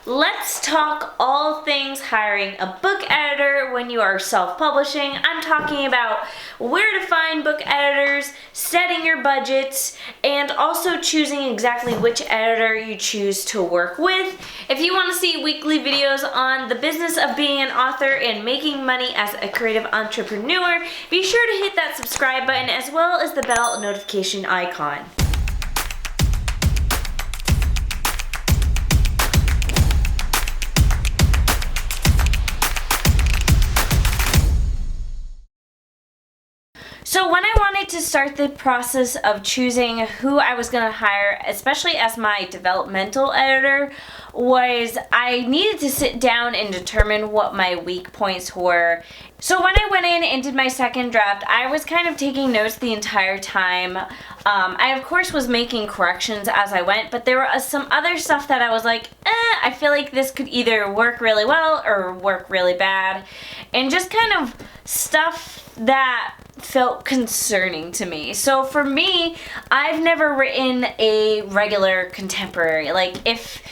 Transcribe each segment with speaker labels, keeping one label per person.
Speaker 1: Let's talk all things hiring a book editor when you are self-publishing. I'm talking about where to find book editors, setting your budgets, and also choosing exactly which editor you choose to work with. If you want to see weekly videos on the business of being an author and making money as a creative entrepreneur, be sure to hit that subscribe button as well as the bell notification icon. So when I wanted to start the process of choosing who I was going to hire, especially as my developmental editor, was I needed to sit down and determine what my weak points were. So when I went in and did my second draft, I was kind of taking notes the entire time. I of course was making corrections as I went, but there was some other stuff that I was like, I feel like this could either work really well or work really bad. And just kind of stuff that felt concerning to me. So for me, I've never written a regular contemporary. Like if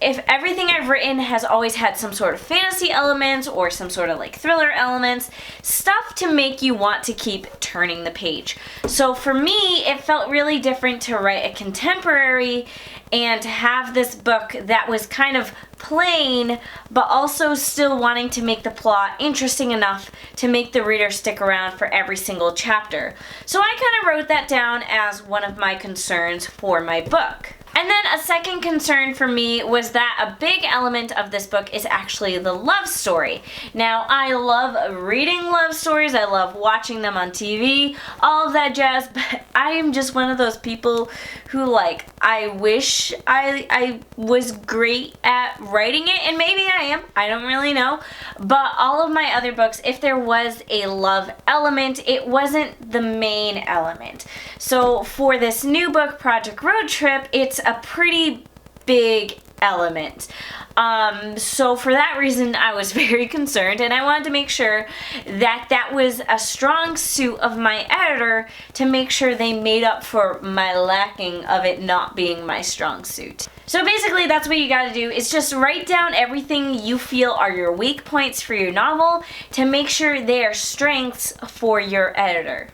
Speaker 1: everything I've written has always had some sort of fantasy elements or some sort of like thriller elements, stuff to make you want to keep turning the page. So for me, it felt really different to write a contemporary and to have this book that was kind of plain, but also still wanting to make the plot interesting enough to make the reader stick around for every single chapter. So I kind of wrote that down as one of my concerns for my book. And then a second concern for me was that a big element of this book is actually the love story. Now, I love reading love stories, I love watching them on TV, all of that jazz, but I am just one of those people who, like, I wish I was great at writing it, and maybe I am, I don't really know, but all of my other books, if there was a love element, it wasn't the main element. So for this new book, Project Road Trip, it's a pretty big element. So for that reason, I was very concerned, and I wanted to make sure that that was a strong suit of my editor to make sure they made up for my lacking of it not being my strong suit. So basically, that's what you gotta do, is just write down everything you feel are your weak points for your novel to make sure they are strengths for your editor.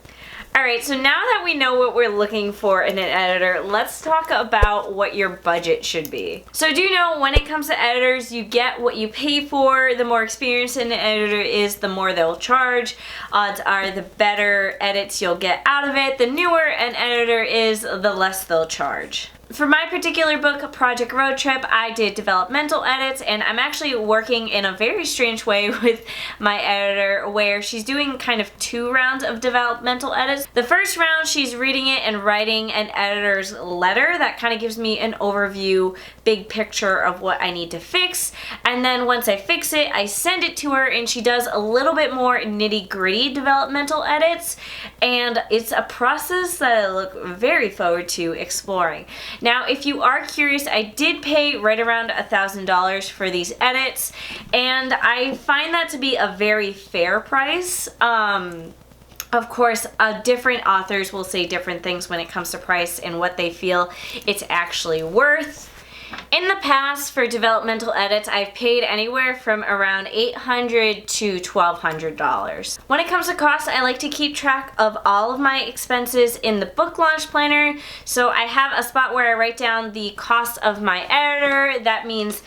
Speaker 1: Alright, so now that we know what we're looking for in an editor, let's talk about what your budget should be. So do you know, when it comes to editors, you get what you pay for. The more experienced an editor is, the more they'll charge. Odds are the better edits you'll get out of it. The newer an editor is, the less they'll charge. For my particular book, Project Road Trip, I did developmental edits, and I'm actually working in a very strange way with my editor where she's doing kind of 2 rounds of developmental edits. The first round, she's reading it and writing an editor's letter that kind of gives me an overview, big picture of what I need to fix, and then once I fix it, I send it to her and she does a little bit more nitty-gritty developmental edits, and it's a process that I look very forward to exploring. Now, if you are curious, I did pay right around $1,000 for these edits, and I find that to be a very fair price. Of course, different authors will say different things when it comes to price and what they feel it's actually worth. In the past, for developmental edits, I've paid anywhere from around $800 to $1,200. When it comes to costs, I like to keep track of all of my expenses in the book launch planner. So I have a spot where I write down the cost of my editor. That means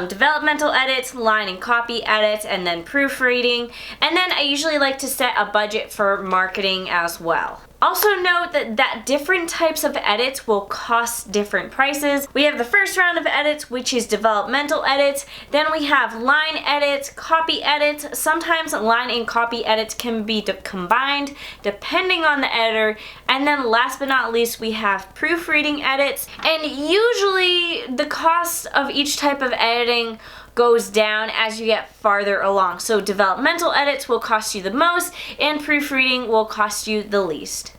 Speaker 1: developmental edits, line and copy edits, and then proofreading. And then I usually like to set a budget for marketing as well. Also note that different types of edits will cost different prices. We have the first round of edits, which is developmental edits. Then we have line edits, copy edits. Sometimes line and copy edits can be combined depending on the editor. And then last but not least, we have proofreading edits. And usually the cost of each type of editing goes down as you get farther along. So developmental edits will cost you the most, and proofreading will cost you the least.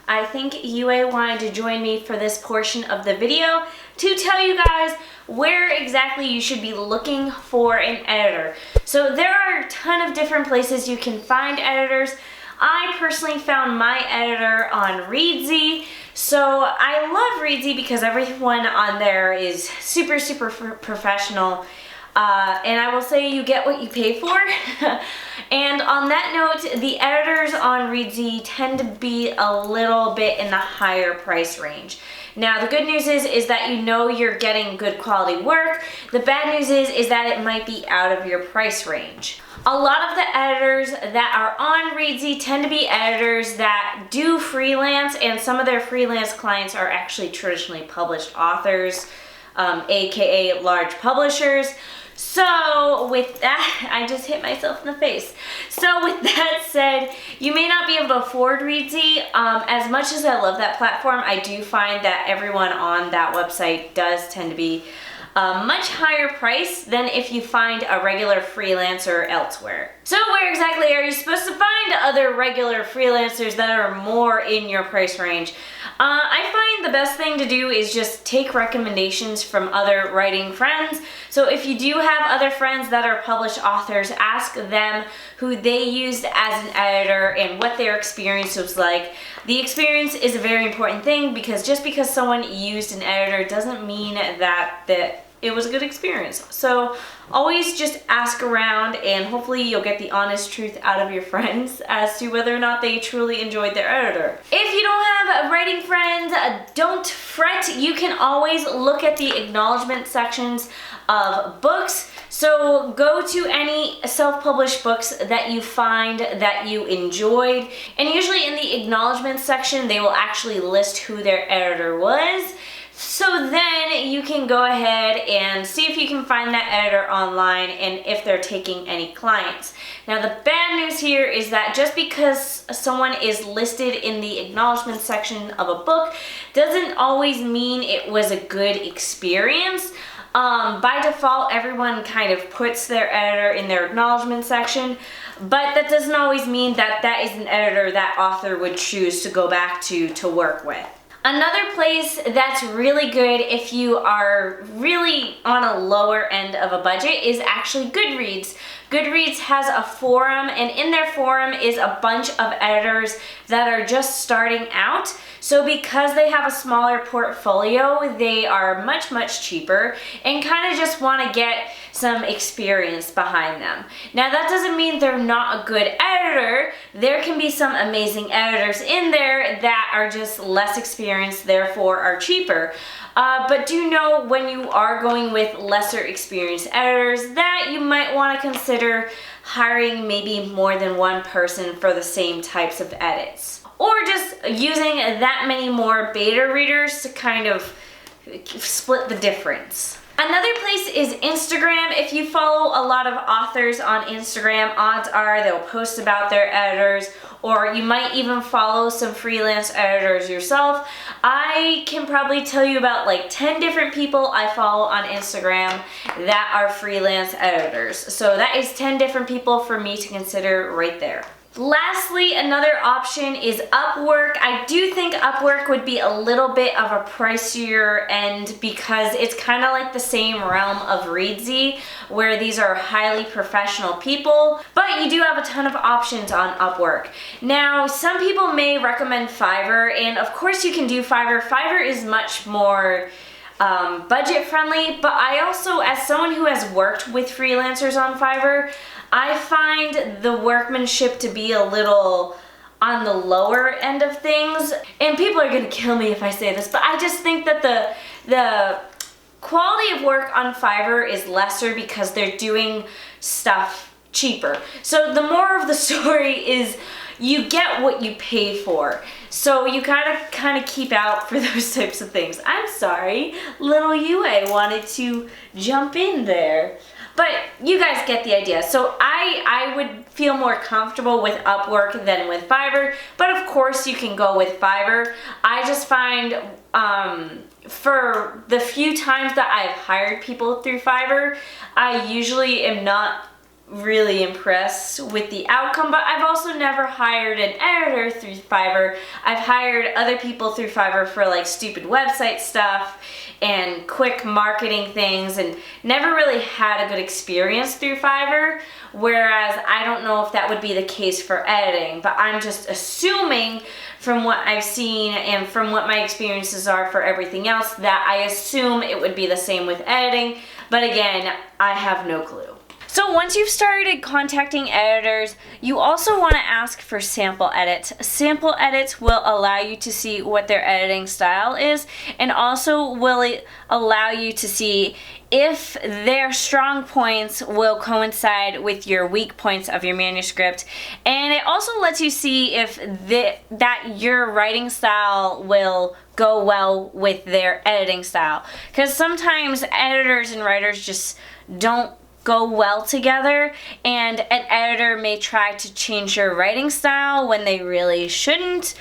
Speaker 1: I think UA wanted to join me for this portion of the video to tell you guys where exactly you should be looking for an editor. So there are a ton of different places you can find editors. I personally found my editor on Reedsy. So I love Reedsy because everyone on there is super, super professional. And I will say you get what you pay for. And on that note, the editors on Reedsy tend to be a little bit in the higher price range. Now, the good news is that you know you're getting good quality work. The bad news is that it might be out of your price range. A lot of the editors that are on Reedsy tend to be editors that do freelance, and some of their freelance clients are actually traditionally published authors, aka large publishers. So with that, I just hit myself in the face. So with that said, you may not be able to afford Reedsy. As much as I love that platform, I do find that everyone on that website does tend to be a much higher price than if you find a regular freelancer elsewhere. So where exactly are you supposed to find other regular freelancers that are more in your price range? I find the best thing to do is just take recommendations from other writing friends. So if you do have other friends that are published authors, ask them who they used as an editor and what their experience was like. The experience is a very important thing, because just because someone used an editor doesn't mean that it was a good experience. So always just ask around, and hopefully you'll get the honest truth out of your friends as to whether or not they truly enjoyed their editor. If you don't have writing friends, don't fret. You can always look at the acknowledgement sections of books. So go to any self-published books that you find that you enjoyed, and usually in the acknowledgement section they will actually list who their editor was. So then you can go ahead and see if you can find that editor online and if they're taking any clients. Now the bad news here is that just because someone is listed in the acknowledgement section of a book doesn't always mean it was a good experience. By default, everyone kind of puts their editor in their acknowledgement section, but that doesn't always mean that that is an editor that author would choose to go back to work with. Another place that's really good if you are really on a lower end of a budget is actually Goodreads. Goodreads has a forum, and in their forum is a bunch of editors that are just starting out. So because they have a smaller portfolio, they are much, much cheaper and kind of just want to get some experience behind them. Now that doesn't mean they're not a good editor. There can be some amazing editors in there that are just less experienced, therefore are cheaper. But do know when you are going with lesser experienced editors that you might want to consider hiring maybe more than one person for the same types of edits. Or just using that many more beta readers to kind of split the difference. Another place is Instagram. If you follow a lot of authors on Instagram, odds are they'll post about their editors, or you might even follow some freelance editors yourself. I can probably tell you about like 10 different people I follow on Instagram that are freelance editors. So that is 10 different people for me to consider right there. Lastly, another option is Upwork. I do think Upwork would be a little bit of a pricier end because it's kind of like the same realm of Reedsy, where these are highly professional people, but you do have a ton of options on Upwork. Now, some people may recommend Fiverr, and of course you can do Fiverr. Fiverr is much more budget friendly, but I also, as someone who has worked with freelancers on Fiverr, I find the workmanship to be a little on the lower end of things. And people are gonna kill me if I say this, but I just think that the quality of work on Fiverr is lesser because they're doing stuff cheaper. So the moral of the story is you get what you pay for. So you gotta kind of keep out for those types of things. I'm sorry, little Yue wanted to jump in there. But you guys get the idea. So I would feel more comfortable with Upwork than with Fiverr, but of course you can go with Fiverr. I just find for the few times that I've hired people through Fiverr, I usually am not really impressed with the outcome, but I've also never hired an editor through Fiverr. I've hired other people through Fiverr for like stupid website stuff, and quick marketing things and never really had a good experience through Fiverr, whereas I don't know if that would be the case for editing, but I'm just assuming from what I've seen and from what my experiences are for everything else that I assume it would be the same with editing, but again, I have no clue. So once you've started contacting editors, you also want to ask for sample edits. Sample edits will allow you to see what their editing style is, and also will allow you to see if their strong points will coincide with your weak points of your manuscript. And it also lets you see if that your writing style will go well with their editing style. Because sometimes editors and writers just don't go well together, and an editor may try to change your writing style when they really shouldn't.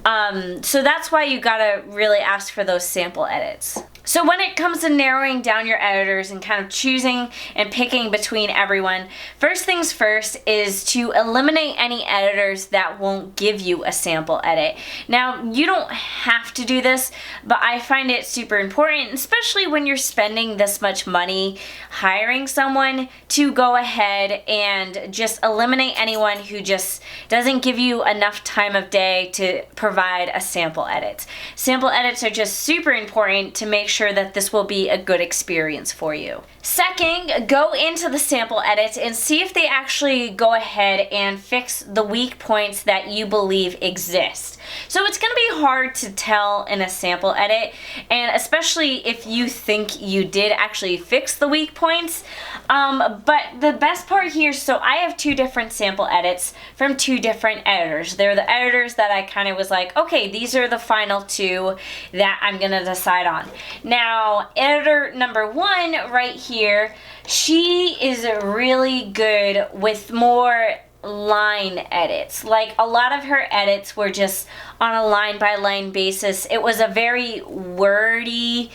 Speaker 1: So that's why you gotta really ask for those sample edits. So when it comes to narrowing down your editors and kind of choosing and picking between everyone, first things first is to eliminate any editors that won't give you a sample edit. Now, you don't have to do this, but I find it super important, especially when you're spending this much money hiring someone, to go ahead and just eliminate anyone who just doesn't give you enough time of day to provide a sample edit. Sample edits are just super important to make sure that this will be a good experience for you. Second, go into the sample edits and see if they actually go ahead and fix the weak points that you believe exist. So it's going to be hard to tell in a sample edit, and especially if you think you did actually fix the weak points. But the best part here, so I have two different sample edits from two different editors. They're the editors that I kind of was like, okay, these are the final two that I'm going to decide on. Now, editor number one right here, she is really good with more line edits. Like, a lot of her edits were just on a line by line basis. It was a very wordy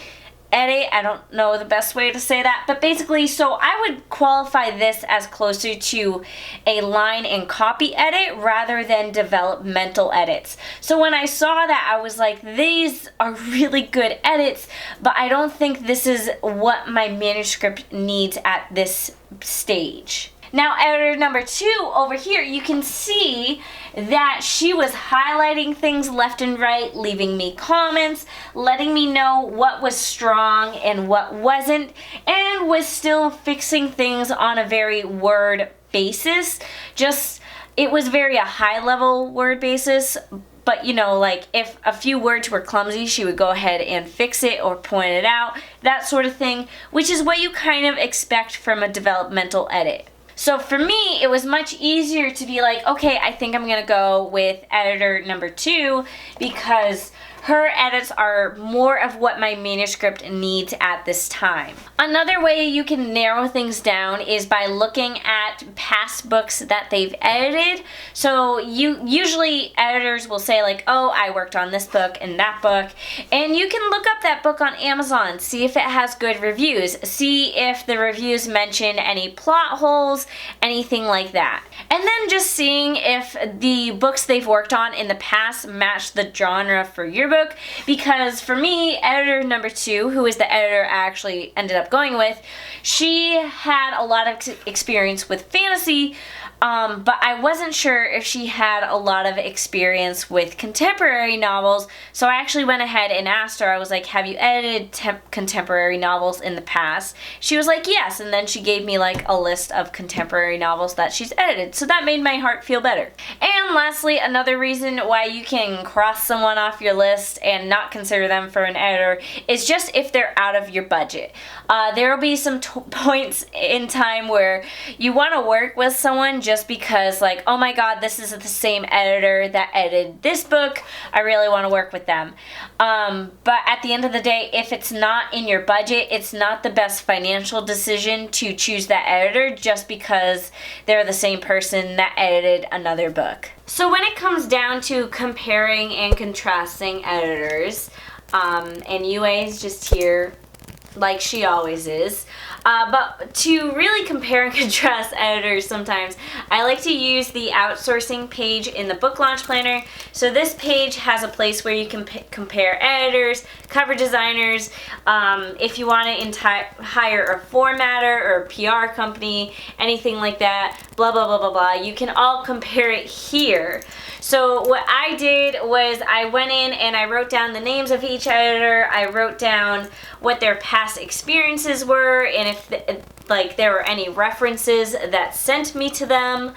Speaker 1: edit. I don't know the best way to say that, but basically, so I would qualify this as closer to a line and copy edit rather than developmental edits. So when I saw that, I was like, these are really good edits, but I don't think this is what my manuscript needs at this stage. Now, editor number two over here, you can see that she was highlighting things left and right, leaving me comments, letting me know what was strong and what wasn't, and was still fixing things on a very word basis. Just, it was very a high level word basis. But, you know, like, if a few words were clumsy, she would go ahead and fix it or point it out, that sort of thing, which is what you kind of expect from a developmental edit. So for me, it was much easier to be like, okay, I think I'm gonna go with editor number two because her edits are more of what my manuscript needs at this time. Another way you can narrow things down is by looking at past books that they've edited. So usually editors will say like, oh, I worked on this book and that book, and you can look up that book on Amazon, see if it has good reviews, see if the reviews mention any plot holes, anything like that. And then just seeing if the books they've worked on in the past match the genre for your book, because for me, editor number two, who is the editor I actually ended up going with, she had a lot of experience with fantasy, but I wasn't sure if she had a lot of experience with contemporary novels, so I actually went ahead and asked her. I was like, have you edited contemporary novels in the past? She was like, yes, and then she gave me like a list of contemporary novels that she's edited, so that made my heart feel better. And lastly, another reason why you can cross someone off your list and not consider them for an editor is just if they're out of your budget. There will be some points in time where you want to work with someone just because, like, oh my god, this is the same editor that edited this book, I really want to work with them. But at the end of the day, if it's not in your budget, it's not the best financial decision to choose that editor just because they're the same person that edited another book. So when it comes down to comparing and contrasting editors, and UA is just here like she always is. But to really compare and contrast editors sometimes, I like to use the outsourcing page in the book launch planner. So this page has a place where you can compare editors, cover designers, if you want to hire a formatter or a PR company, anything like that, blah, blah, blah, blah, blah. You can all compare it here. So what I did was I went in and I wrote down the names of each editor. I wrote down what their past experiences were and if there were any references that sent me to them.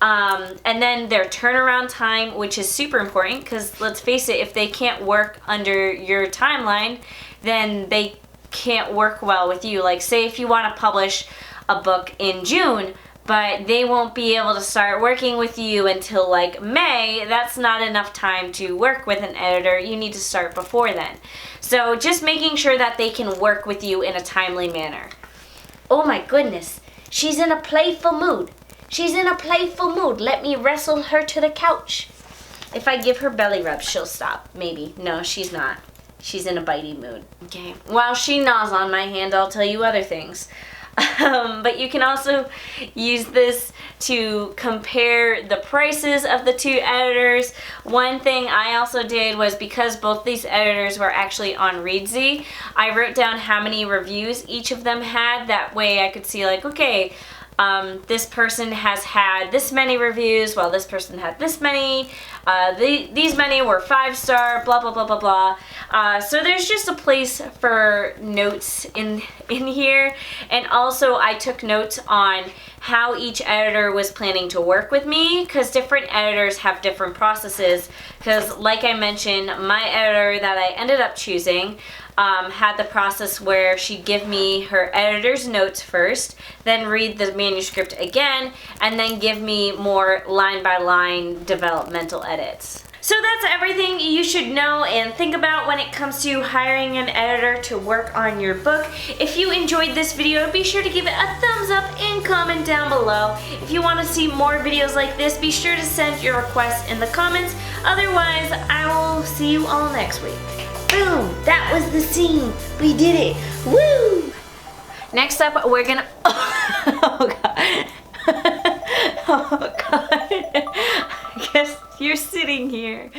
Speaker 1: And then their turnaround time, which is super important because let's face it, if they can't work under your timeline, then they can't work well with you. Like say if you want to publish a book in June, but they won't be able to start working with you until like May, that's not enough time to work with an editor. You need to start before then. So just making sure that they can work with you in a timely manner. Oh my goodness, she's in a playful mood. She's in a playful mood. Let me wrestle her to the couch. If I give her belly rubs, she'll stop. Maybe. No, she's not. She's in a bitey mood. Okay. While she gnaws on my hand, I'll tell you other things. But you can also use this to compare the prices of the two editors. One thing I also did was because both these editors were actually on Readsy, I wrote down how many reviews each of them had. That way I could see like, okay, this person has had this many reviews while this person had this many. These many were 5-star, blah, blah, blah, blah, blah. So there's just a place for notes in here. And also I took notes on how each editor was planning to work with me because different editors have different processes. Because like I mentioned, my editor that I ended up choosing had the process where she'd give me her editor's notes first, then read the manuscript again, and then give me more line-by-line developmental edits. So that's everything you should know and think about when it comes to hiring an editor to work on your book. If you enjoyed this video, be sure to give it a thumbs up and comment down below. If you want to see more videos like this, be sure to send your requests in the comments. Otherwise, I will see you all next week. Boom! That was the scene. We did it. Woo! Next up, we're gonna... Oh, God. Oh, God. I guess you're sitting here.